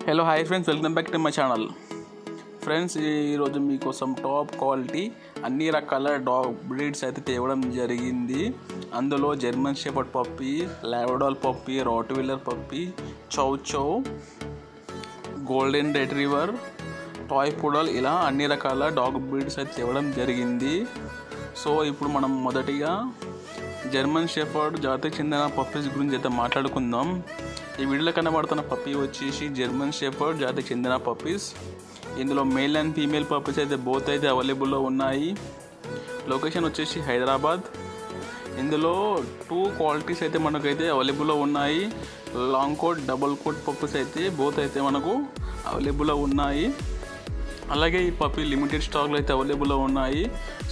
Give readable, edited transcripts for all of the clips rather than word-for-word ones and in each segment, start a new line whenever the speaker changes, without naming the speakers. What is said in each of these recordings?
Hello hi friends, welcome back to my channel. Friends, ఈరోజు మీకోసం top quality అన్ని రకాల డాగ్ బ్రీడ్స్ అయితే తేవడం జరిగింది. అందులో German shepherd puppy, Labrador puppy, Rottweiler puppy, chow chow, golden retriever, toy poodle, ఇలా అన్ని రకాల డాగ్ బ్రీడ్స్ అయితే తేవడం జరిగింది. సో ఇప్పుడు మనం మొదటిగా జర్మన్ షెపర్డ్ జాతికి చెందిన పప్పీస్ గురించి అయితే మాట్లాడుకుందాం. ఈ వీడియోలో కనబడుతున్న పప్పీ వచ్చేసి జర్మన్ షెపర్డ్ జాతికి చెందిన పప్పీస్. ఇందులో మేల్ అండ్ ఫీమేల్ పప్పీస్ అయితే బోత్ అయితే అవైలబుల్లో ఉన్నాయి. లొకేషన్ వచ్చేసి హైదరాబాద్. ఇందులో 2 క్వాలిటీస్ అయితే మనకైతే అవైలబుల్లో ఉన్నాయి. Long coat, double coat puppies అయితే బోత్ అయితే మనకు అవైలబుల్లో ఉన్నాయి. అలాగే ఈ పప్పీ లిమిటెడ్ స్టాక్లో అయితే అవైలబుల్లో ఉన్నాయి.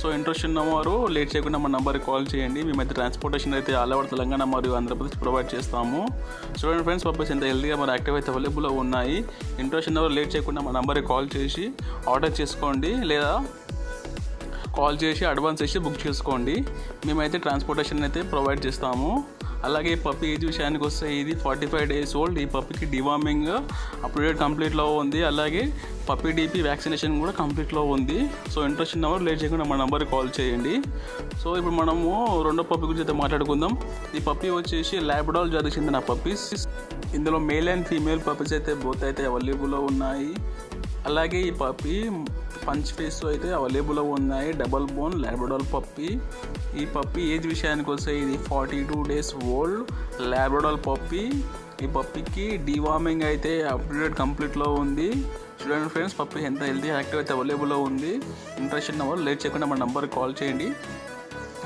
సో ఇంట్రెస్ట్ ఉన్నవారు లేట్ చేయకుండా మన నెంబర్కి కాల్ చేయండి. మేమైతే ట్రాన్స్పోర్టేషన్ అయితే ఆల్ ఓవర్ తెలంగాణ మరియు ఆంధ్రప్రదేశ్ ప్రొవైడ్ చేస్తాము. చూడండి ఫ్రెండ్స్, పప్పీస్ ఎంత హెల్తీగా మరి యాక్టివ్ అయితే అవైలబుల్లో ఉన్నాయి. ఇంట్రెస్ట్ ఉన్నవారు లేట్ చేయకుండా మన నెంబర్కి కాల్ చేసి ఆర్డర్ చేసుకోండి, లేదా కాల్ చేసి అడ్వాన్స్ చేసి బుక్ చేసుకోండి. మేమైతే ట్రాన్స్పోర్టేషన్ అయితే ప్రొవైడ్ చేస్తాము. అలాగే ఈ పప్పీ ఏజ్ విషయానికి వస్తే ఇది 45 days ఓల్డ్. ఈ పప్పీకి డివార్మింగ్ అప్డేట్ కంప్లీట్లో ఉంది. అలాగే పప్పీ డీపీ వ్యాక్సినేషన్ కూడా కంప్లీట్లో ఉంది. సో ఇంట్రెస్ట్ ఉన్నవారు లేట్ చేయకుండా మన నెంబర్కి కాల్ చేయండి. సో ఇప్పుడు మనము రెండో పప్పీ గురించి అయితే మాట్లాడుకుందాం. ఈ పప్పీ వచ్చేసి లాబ్రడార్ జాతికి చెందిన పప్పీస్. ఇందులో మేల్ అండ్ ఫీమేల్ పప్పీస్ అయితే బోత్ అయితే అవైలబుల్లో ఉన్నాయి. అలాగే ఈ పప్పీ పంచ్ ఫేస్ అయితే అవైలబుల్లో ఉన్నాయి. Double bone Labrador puppy. ఈ పప్పీ ఏజ్ విషయానికి వస్తే ఇది 42 days ఓల్డ్ లాబ్రడార్ పప్పీ. ఈ పప్పీకి డివార్మింగ్ అయితే అప్డేట్ కంప్లీట్లో ఉంది. చూడండి ఫ్రెండ్స్, పప్పీ ఎంత హెల్తీ యాక్టివ్ అయితే అవైలబుల్లో ఉంది. ఇంట్రెస్ట్ ఉన్న వాళ్ళు లేట్ చేయకుండా మన నెంబర్కి కాల్ చేయండి.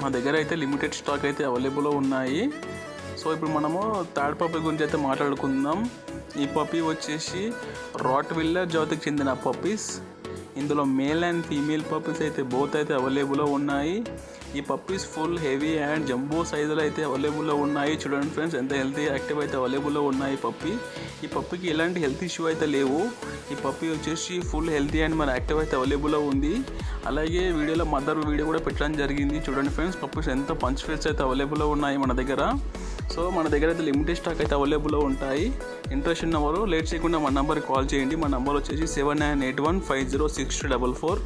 మా దగ్గర అయితే లిమిటెడ్ స్టాక్ అయితే అవైలబుల్లో ఉన్నాయి. సో ఇప్పుడు మనము థర్డ్ పప్పీ గురించి అయితే మాట్లాడుకుందాం. ఈ పప్పీ వచ్చేసి రాట్వీలర్ జాతికి చెందిన పప్పీస్. ఇందులో మేల్ అండ్ ఫీమేల్ పప్పీస్ అయితే బోత్ అయితే అవైలబుల్లో ఉన్నాయి. ఈ puppies full heavy and jumbo సైజులో అయితే అవైలబుల్లో ఉన్నాయి. చూడండి ఫ్రెండ్స్, ఎంత హెల్తీ యాక్టివ్ అయితే అవైలబుల్లో ఉన్నాయి పప్పీ. ఈ పప్పీకి ఎలాంటి హెల్త్ ఇష్యూ అయితే లేవు. ఈ పప్పీ వచ్చేసి ఫుల్ హెల్తీ అండ్ మన యాక్టివ్ అయితే అవైలబుల్లో ఉంది. అలాగే వీడియోలో మదర్ వీడియో కూడా పెట్టడం జరిగింది. చూడండి ఫ్రెండ్స్, పప్పీస్ ఎంత పంచ్ ఫేస్ అయితే అవైలబుల్లో ఉన్నాయి మన దగ్గర. సో మన దగ్గర అయితే లిమిటెడ్ స్టాక్ అయితే అవైలబుల్లో ఉంటాయి. ఇంట్రెస్ట్ ఉన్నవారు లేట్ చేయకుండా మన నెంబర్కి కాల్ చేయండి. మా నెంబర్ వచ్చేసి 7981506244.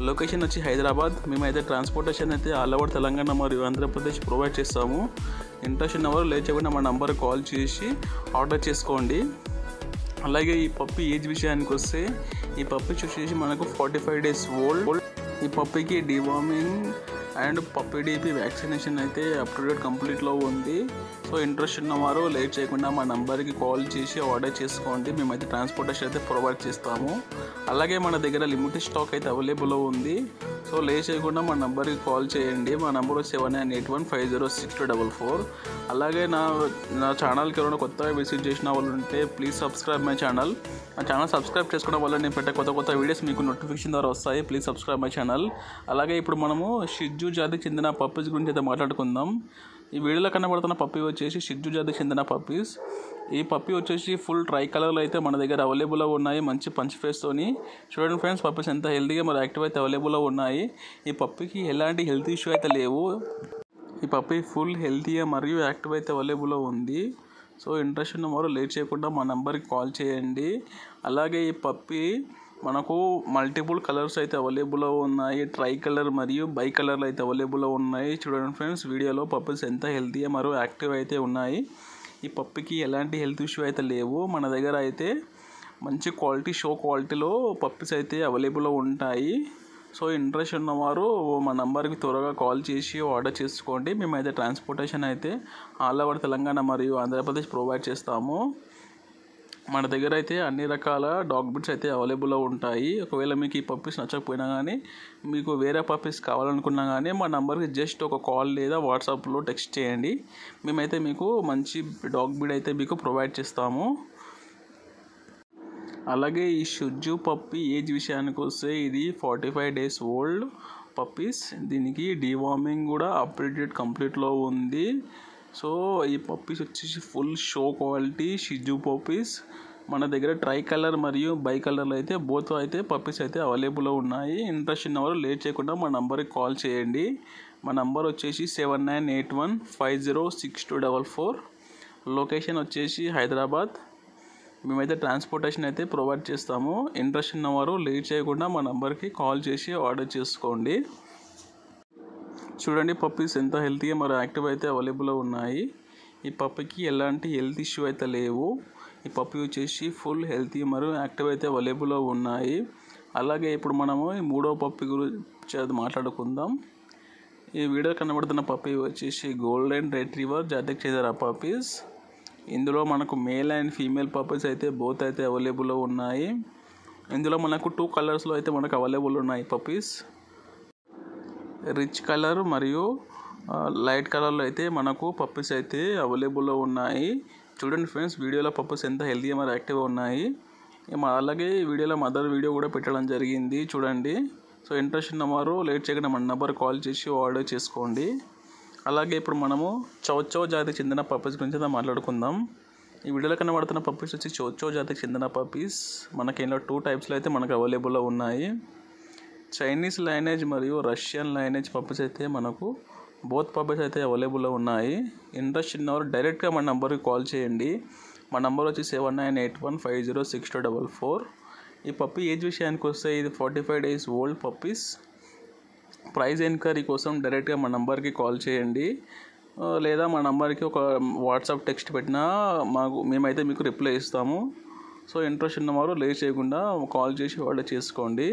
లొకేషన్ వచ్చి హైదరాబాద్. మేమైతే ట్రాన్స్పోర్టేషన్ అయితే ఆల్ ఓవర్ తెలంగాణ మరియు ఆంధ్రప్రదేశ్ ప్రొవైడ్ చేస్తాము. ఇంట్రెస్ట్ ఉన్నవారు లేట్ చేయకుండా మా నెంబర్కి కాల్ చేసి ఆర్డర్ చేసుకోండి. అలాగే ఈ పప్పీ ఏజ్ విషయానికి వస్తే ఈ పప్పీ వచ్చేసి మనకు 45 days ఓల్డ్. ఈ పప్పీకి deworming and puppy DP vaccination అయితే అప్ టు డేట్ కంప్లీట్లో ఉంది. సో ఇంట్రెస్ట్ ఉన్నవారు లేట్ చేయకుండా మా నెంబర్కి కాల్ చేసి ఆర్డర్ చేసుకోండి. మేమైతే ట్రాన్స్పోర్టేషన్ అయితే ప్రొవైడ్ చేస్తాము. అలాగే మన దగ్గర లిమిటెడ్ స్టాక్ అయితే అవైలబుల్లో ఉంది. సో లేట్ చేయకుండా మా నెంబర్కి కాల్ చేయండి. మా నెంబర్ 7981506244. అలాగే నా ఛానల్కి ఎవరైనా కొత్తగా విజిట్ చేసిన వాళ్ళు ఉంటే ప్లీజ్ సబ్స్క్రైబ్ మై ఛానల్. నా ఛానల్ సబ్స్క్రైబ్ చేసుకోవడం వల్ల నేను పెట్టే కొత్త వీడియోస్ మీకు నోటిఫికేషన్ ద్వారా వస్తాయి. Please subscribe my channel. అలాగే ఇప్పుడు మనము షిట్జూ జాతికి చెందిన పప్పీస్ గురించి అయితే మాట్లాడుకుందాం. ఈ వీడియోలో కనబడుతున్న పప్పీ వచ్చేసి షిట్జూ జాతికి చెందిన పప్పీస్. ఈ పప్పీ వచ్చేసి ఫుల్ ట్రై కలర్లో అయితే మన దగ్గర అవైలబుల్లో ఉన్నాయి, మంచి పంచ్ ఫేస్తోని. చూడండి ఫ్రెండ్స్, పప్పీస్ ఎంత హెల్తీగా మరి యాక్టివ్ అయితే అవైలబుల్లో ఉన్నాయి. ఈ పప్పీకి ఎలాంటి హెల్త్ ఇష్యూ అయితే లేవు. ఈ పప్పీ ఫుల్ హెల్తీగా మరియు యాక్టివ్ అయితే అవైలబుల్లో ఉంది. సో ఇంట్రెస్ట్ ఉన్నవారు లేట్ చేయకుండా మా నెంబర్కి కాల్ చేయండి. అలాగే ఈ పప్పీ మనకు మల్టిపుల్ కలర్స్ అయితే అవైలబుల్లో ఉన్నాయి. ట్రై కలర్ మరియు బై కలర్లు అయితే అవైలబుల్లో ఉన్నాయి. చూడండి ఫ్రెండ్స్, వీడియోలో పప్పీస్ ఎంత హెల్తీగా మరియు యాక్టివ్ అయితే ఉన్నాయి. ఈ పప్పీకి ఎలాంటి హెల్త్ ఇష్యూ అయితే లేవు. మన దగ్గర అయితే మంచి క్వాలిటీ షో క్వాలిటీలో పప్పీస్ అయితే అవైలబుల్లో ఉంటాయి. సో ఇంట్రెస్ట్ ఉన్నవారు మా నెంబర్కి త్వరగా కాల్ చేసి ఆర్డర్ చేసుకోండి. మేమైతే ట్రాన్స్పోర్టేషన్ అయితే ఆల్ ఓవర్ తెలంగాణ మరియు ఆంధ్రప్రదేశ్ ప్రొవైడ్ చేస్తాము. మన దగ్గర అయితే అన్ని రకాల డాగ్ బ్రీడ్స్ అయితే అవైలబుల్లో ఉంటాయి. ఒకవేళ మీకు ఈ పప్పీస్ నచ్చకపోయినా కానీ, మీకు వేరే పప్పీస్ కావాలనుకున్నా కానీ మా నెంబర్కి జస్ట్ ఒక కాల్ లేదా వాట్సాప్లో టెక్స్ట్ చేయండి. మేమైతే మీకు మంచి డాగ్ బ్రీడ్ అయితే మీకు ప్రొవైడ్ చేస్తాము. అలాగే ఈ షిట్జూ పప్పీ ఏజ్ విషయానికి వస్తే ఇది 45 days ఓల్డ్ పప్పీస్. దీనికి డివార్మింగ్ కూడా అప్డేటెడ్ కంప్లీట్లో ఉంది. సో ఈ పప్పీస్ వచ్చేసి full show quality Shih Tzu puppies. మన దగ్గర ట్రై కలర్ మరియు బై కలర్లు అయితే బోత్ అయితే పప్పీస్ అయితే అవైలబుల్లో ఉన్నాయి. ఇంట్రెస్ట్ ఉన్నవారు లేట్ చేయకుండా మా నెంబర్కి కాల్ చేయండి. మా నెంబర్ వచ్చేసి 7981506244. లొకేషన్ వచ్చేసి హైదరాబాద్. మేమైతే ట్రాన్స్పోర్టేషన్ అయితే ప్రొవైడ్ చేస్తాము. ఇంట్రెస్ట్ ఉన్నవారు లేట్ చేయకుండా మా నంబర్కి కాల్ చేసి ఆర్డర్ చేసుకోండి. చూడండి పప్పీస్ ఎంత హెల్తీగా మరి యాక్టివ్ అయితే అవైలబుల్లో ఉన్నాయి. ఈ పప్పీకి ఎలాంటి హెల్త్ ఇష్యూ అయితే లేవు. ఈ పప్పీ వచ్చేసి ఫుల్ హెల్తీ మరియు యాక్టివ్ అయితే అవైలబుల్లో ఉన్నాయి. అలాగే ఇప్పుడు మనము ఈ మూడో పప్పీ గురించి మాట్లాడుకుందాం. ఈ వీడియో కనబడుతున్న పప్పీ వచ్చేసి గోల్డెన్ రిట్రీవర్ జాతికి చెందిన పప్పీస్. ఇందులో మనకు మేల్ అండ్ ఫీమేల్ పప్పీస్ అయితే బోత్ అయితే అవైలబుల్లో ఉన్నాయి. ఇందులో మనకు 2 కలర్స్లో అయితే మనకు అవైలబుల్ ఉన్నాయి పప్పీస్. రిచ్ కలర్ మరియు లైట్ కలర్లో అయితే మనకు పప్పీస్ అయితే అవైలబుల్లో ఉన్నాయి. చూడండి ఫ్రెండ్స్, వీడియోలో పప్పీస్ ఎంత హెల్తీగా మరి యాక్టివ్గా ఉన్నాయి. అలాగే వీడియోలో మదర్ వీడియో కూడా పెట్టడం జరిగింది చూడండి. సో ఇంట్రెస్ట్ ఉన్నవారు లేట్ చేయకుండా మన నెంబర్ కాల్ చేసి ఆర్డర్ చేసుకోండి. అలాగే ఇప్పుడు మనము చౌచౌ జాతికి చెందిన పప్పీస్ గురించి మాట్లాడుకుందాం. ఈ వీడియోలో కనబడుతున్న పప్పీస్ వచ్చి చౌచౌ జాతికి చెందిన పప్పీస్. మనకి ఇందులో 2 టైప్స్లో అయితే మనకు అవైలబుల్లో ఉన్నాయి. చైనీస్ లైనేజ్ మరియు రష్యన్ లైనేజ్ పప్పీస్ అయితే మనకు బోత్ పప్పీస్ అయితే అవైలబుల్లో ఉన్నాయి. ఇంట్రెస్ట్ ఉన్నవారు డైరెక్ట్గా మన నెంబర్కి కాల్ చేయండి. మా నెంబర్ వచ్చి 7981506244. ఈ పప్పీ ఏజ్ విషయానికి వస్తే ఇది 45 days old puppies. Price enquiry కోసం డైరెక్ట్గా మా నెంబర్కి కాల్ చేయండి, లేదా మా నెంబర్కి ఒక వాట్సాప్ టెక్స్ట్ పెట్టినా మేమైతే మీకు రిప్లై ఇస్తాము. సో ఇంట్రెస్ట్ ఉన్నవారు లేట్ చేయకుండా కాల్ చేసి ఆర్డర్ చేసుకోండి.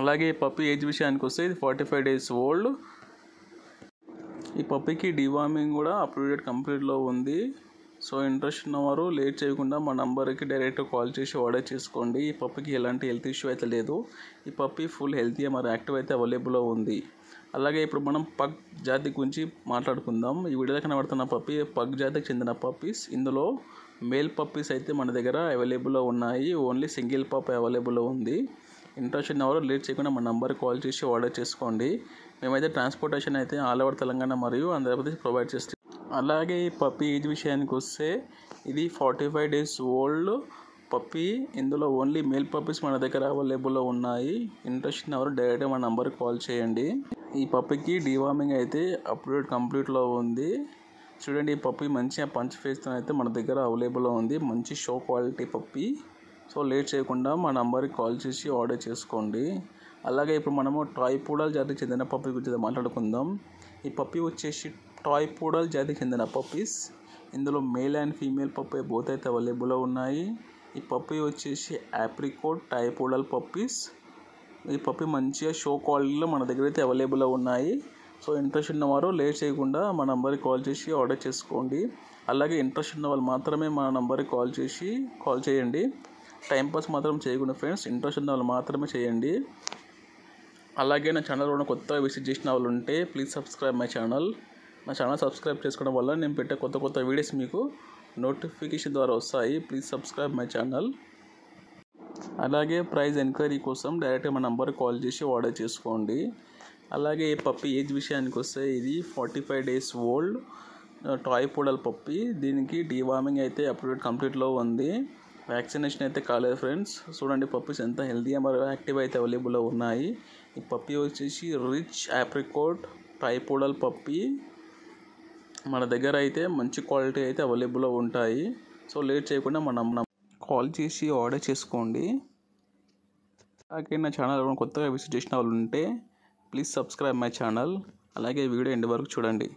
అలాగే ఈ పప్పీ ఏజ్ విషయానికి వస్తే ఇది 45 days ఓల్డ్. ఈ పప్పీకి డివార్మింగ్ కూడా అప్డేట్ కంప్లీట్లో ఉంది. సో ఇంట్రెస్ట్ ఉన్నవారు లేట్ చేయకుండా మా నంబర్కి డైరెక్ట్ కాల్ చేసి ఆర్డర్ చేసుకోండి. ఈ పప్పీకి ఎలాంటి హెల్త్ ఇష్యూ అయితే లేదు. ఈ పప్పీ ఫుల్ హెల్తీగా మరి యాక్టివ్ అయితే అవైలబుల్లో ఉంది. అలాగే ఇప్పుడు మనం పగ్ జాతి గురించి మాట్లాడుకుందాం. ఈ వీడియోలో కనబడుతున్న పప్పీ పగ్ జాతికి చెందిన పప్పీస్. ఇందులో మేల్ పప్పీస్ అయితే మన దగ్గర అవైలబుల్లో ఉన్నాయి. ఓన్లీ సింగిల్ పప్పీ అవైలబుల్లో ఉంది. ఇంట్రెస్ట్ ఉన్నవారు లేట్ చేయకుండా మా నంబర్కి కాల్ చేసి ఆర్డర్ చేసుకోండి. మేమైతే ట్రాన్స్పోర్టేషన్ అయితే ఆల్ ఓవర్ తెలంగాణ మరియు ఆంధ్రప్రదేశ్ ప్రొవైడ్ చేస్తాం. అలాగే ఈ పప్పీ ఏజ్ విషయానికి వస్తే ఇది 45 days ఓల్డ్ పప్పీ. ఇందులో ఓన్లీ మేల్ పప్పీస్ మన దగ్గర అవైలబుల్లో ఉన్నాయి. ఇంట్రెస్ట్ ఉన్నవారు డైరెక్ట్గా మన నంబర్కి కాల్ చేయండి. ఈ పప్పీకి డివార్మింగ్ అయితే అప్డేట్ కంప్లీట్లో ఉంది. చూడండి ఈ పప్పీ మంచిగా పంచ్ ఫేస్తో అయితే మన దగ్గర అవైలబుల్లో ఉంది. మంచి show quality puppy. So late చేయకుండా మా నంబర్కి కాల్ చేసి ఆర్డర్ చేసుకోండి. అలాగే ఇప్పుడు మనము టాయ్ పూడల్ జాతికి చెందిన పప్పీ గురించి మాట్లాడుకుందాం. ఈ పప్పీ వచ్చేసి టాయ్ పూడల్ జాతికి చెందిన పప్పీస్. ఇందులో male and female puppy both అయితే అవైలబుల్లో ఉన్నాయి. ఈ పప్పీ వచ్చేసి ఆప్రికోట్ టాయ్ పూడల్ పప్పీస్. ఈ పప్పీ మంచిగా షో క్వాలిటీలో మన దగ్గర అయితే అవైలబుల్లో ఉన్నాయి. సో ఇంట్రెస్ట్ ఉన్నవారు లేట్ చేయకుండా మా నంబర్కి కాల్ చేసి ఆర్డర్ చేసుకోండి. అలాగే ఇంట్రెస్ట్ ఉన్న వాళ్ళు మాత్రమే మా నంబర్కి కాల్ చేయండి. టైంపాస్ మాత్రం చేయకుండా ఫ్రెండ్స్, ఇంట్రెస్ట్ ఉన్న వాళ్ళు మాత్రమే చేయండి. అలాగే నా ఛానల్ కూడా కొత్తగా విజిట్ చేసిన వాళ్ళు ఉంటే ప్లీజ్ సబ్స్క్రైబ్ మై ఛానల్. నా ఛానల్ సబ్స్క్రైబ్ చేసుకోవడం వల్ల నేను పెట్టే కొత్త వీడియోస్ మీకు నోటిఫికేషన్ ద్వారా వస్తాయి. Please subscribe my channel. అలాగే ప్రైస్ ఎంక్వైరీ కోసం డైరెక్ట్గా మా నెంబర్కి కాల్ చేసి ఆర్డర్ చేసుకోండి. అలాగే ఈ పప్పీ ఏజ్ విషయానికి వస్తే ఇది 45 days old toy poodle puppy. దీనికి డివార్మింగ్ అయితే అప్డేట్ కంప్లీట్లో ఉంది. వ్యాక్సినేషన్ అయితే కాలేదు ఫ్రెండ్స్. చూడండి పప్పీస్ ఎంత హెల్తీగా మరియు యాక్టివ్ అయితే అవైలబుల్లో ఉన్నాయి. ఈ పప్పీ వచ్చేసి రిచ్ ఆప్రికోట్ టాయ్ పూడల్ పప్పీ. మన దగ్గర అయితే మంచి క్వాలిటీ అయితే అవైలబుల్లో ఉంటాయి. సో లేట్ చేయకుండా మనం కాల్ చేసి ఆర్డర్ చేసుకోండి. అలాగే నా ఛానల్ కొత్తగా విజిట్ చేసిన వాళ్ళు ఉంటే ప్లీజ్ సబ్స్క్రైబ్ మై ఛానల్. అలాగే వీడియో ఎండ్ వరకు చూడండి.